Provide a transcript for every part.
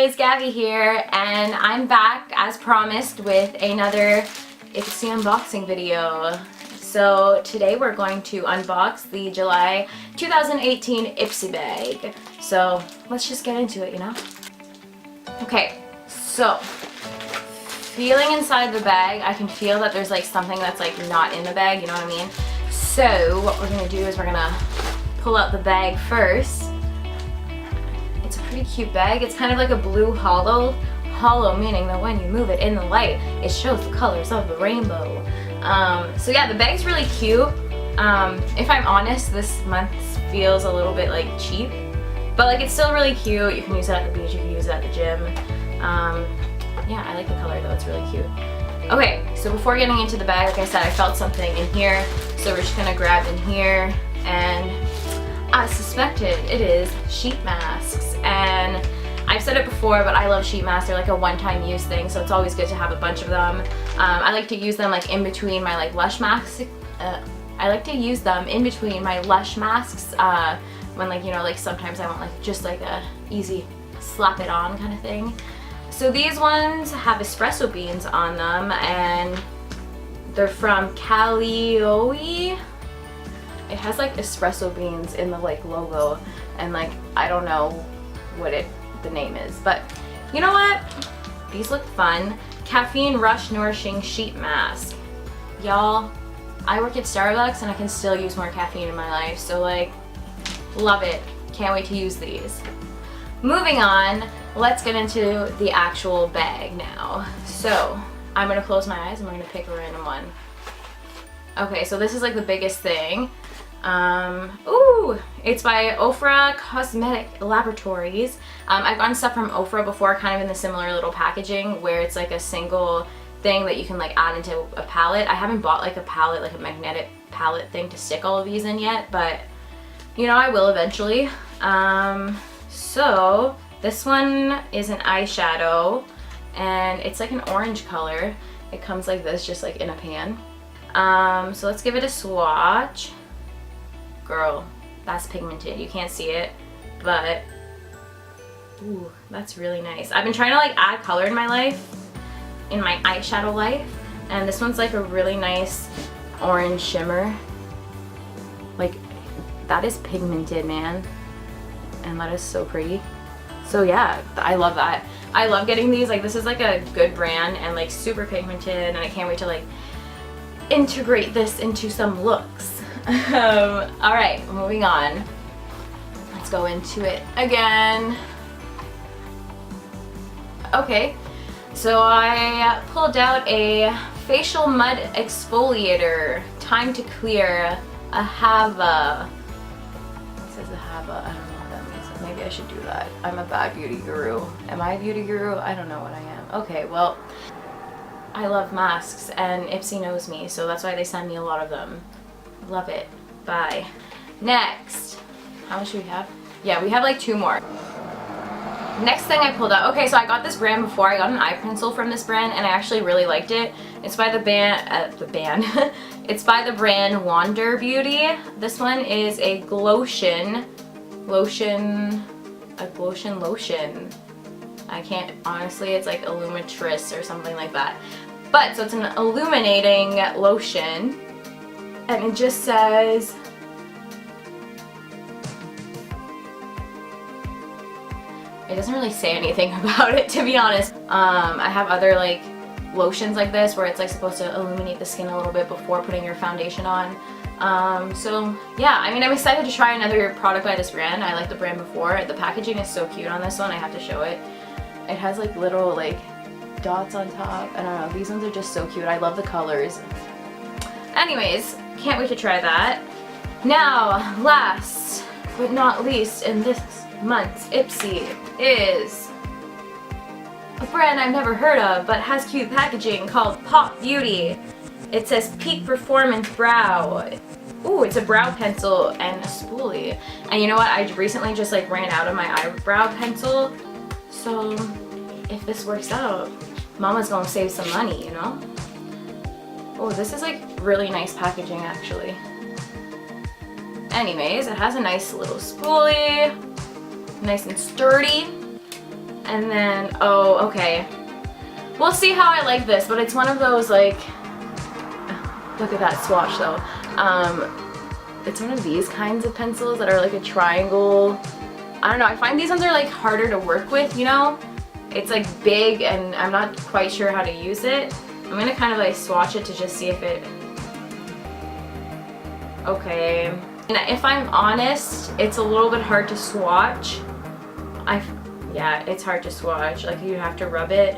guys, Gabby here, and I'm back as promised with another Ipsy unboxing video. So today we're going to unbox the July 2018 Ipsy bag. So let's just get into it, you know? Okay, so feeling inside the bag, I can feel that there's like something that's like not in the bag, you know what I mean? So what we're gonna do is we're gonna pull out the bag first. It's a pretty cute bag. It's kind of like a blue hollow meaning that when you move it in the light, it shows the colors of the rainbow. So yeah, the bag's really cute. If I'm honest, this month feels a little bit like cheap, but like it's still really cute. You can use it at the beach, you can use it at the gym. Yeah, I like the color though, it's really cute. Okay, so before getting into the bag, like I said, I felt something in here, so we're just gonna grab in here, and as suspected, it is sheet masks. And I've said it before, but I love sheet masks. They're like a one-time use thing, so it's always good to have a bunch of them. I like to use them like in between my like Lush masks. I like to use them in between my Lush masks when like, you know, like sometimes I want like just like a easy slap it on kind of thing. So these ones have espresso beans on them, and they're from Callioe. It has like espresso beans in the like logo, and like I don't know what the name is, but you know what? These look fun. Caffeine Rush Nourishing Sheet Mask. Y'all, I work at Starbucks and I can still use more caffeine in my life, so like, love it. Can't wait to use these. Moving on, let's get into the actual bag now. So I'm gonna close my eyes and we're gonna pick a random one. Okay, so this is like the biggest thing. Ooh, it's by Ofra Cosmetic Laboratories. I've gotten stuff from Ofra before, kind of in the similar little packaging where it's like a single thing that you can like add into a palette. I haven't bought like a palette, like a magnetic palette thing to stick all of these in yet, but you know, I will eventually. So this one is an eyeshadow, and it's like an orange color. It comes like this, just like in a pan. So let's give it a swatch. Girl, that's pigmented. You can't see it, but ooh, that's really nice. I've been trying to like add color in my life, in my eyeshadow life, and this one's like a really nice orange shimmer. Like, that is pigmented, man, and that is so pretty. So yeah, I love that. I love getting these. Like, this is like a good brand and like super pigmented, and I can't wait to like integrate this into some looks. Alright, moving on. Let's go into it again. Okay, so I pulled out a facial mud exfoliator. Time to clear. A Hava. It says a Hava. I don't know what that means. Maybe I should do that. I'm a bad beauty guru. Am I a beauty guru? I don't know what I am. Okay, well, I love masks, and Ipsy knows me, so that's why they send me a lot of them. Love it. Bye. Next. How much do we have? Yeah, we have like 2 more. Next thing I pulled out. Okay, so I got this brand before. I got an eye pencil from this brand, and I actually really liked it. It's by the it's by the brand Wander Beauty. This one is a lotion. I can't, honestly, it's like Illuminatrice or something like that. But, so it's an illuminating lotion. And it just says, it doesn't really say anything about it, to be honest. I have other like lotions like this where it's like supposed to illuminate the skin a little bit before putting your foundation on. So yeah, I mean, I'm excited to try another product by this brand. I liked the brand before. The packaging is so cute on this one, I have to show it. It has like little like dots on top. I don't know, these ones are just so cute. I love the colors. Anyways, can't wait to try that. Now, last but not least in this month's Ipsy is a brand I've never heard of but has cute packaging called Pop Beauty. It says Peak Performance Brow. Ooh, it's a brow pencil and a spoolie. And you know what? I recently just like ran out of my eyebrow pencil. So if this works out, Mama's gonna save some money, you know? Oh, this is like really nice packaging actually. Anyways, it has a nice little spoolie, nice and sturdy. And then, oh, okay. We'll see how I like this, but it's one of those like, look at that swatch though. It's one of these kinds of pencils that are like a triangle. I don't know, I find these ones are like harder to work with, you know? It's like big and I'm not quite sure how to use it. I'm gonna kind of like swatch it to just see if it, okay. And if I'm honest, it's a little bit hard to swatch. Yeah, it's hard to swatch, like you have to rub it.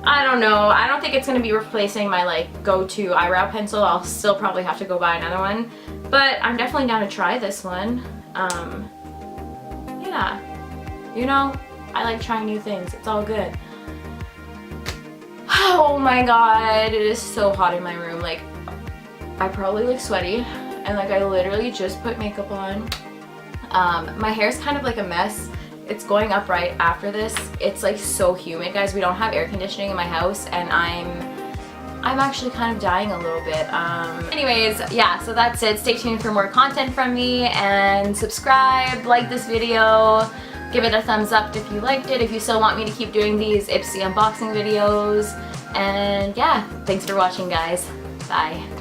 I don't know, I don't think it's gonna be replacing my like go-to eyebrow pencil. I'll still probably have to go buy another one, but I'm definitely down to try this one. Yeah, you know, I like trying new things, it's all good. Oh my god, it is so hot in my room. Like, I probably look sweaty, and like I literally just put makeup on. My hair's kind of like a mess. It's going up right after this. It's like so humid, guys. We don't have air conditioning in my house, and I'm actually kind of dying a little bit. Anyways, yeah, so that's it. Stay tuned for more content from me, and subscribe, like this video, give it a thumbs up if you liked it, if you still want me to keep doing these Ipsy unboxing videos. And yeah, thanks for watching, guys. Bye.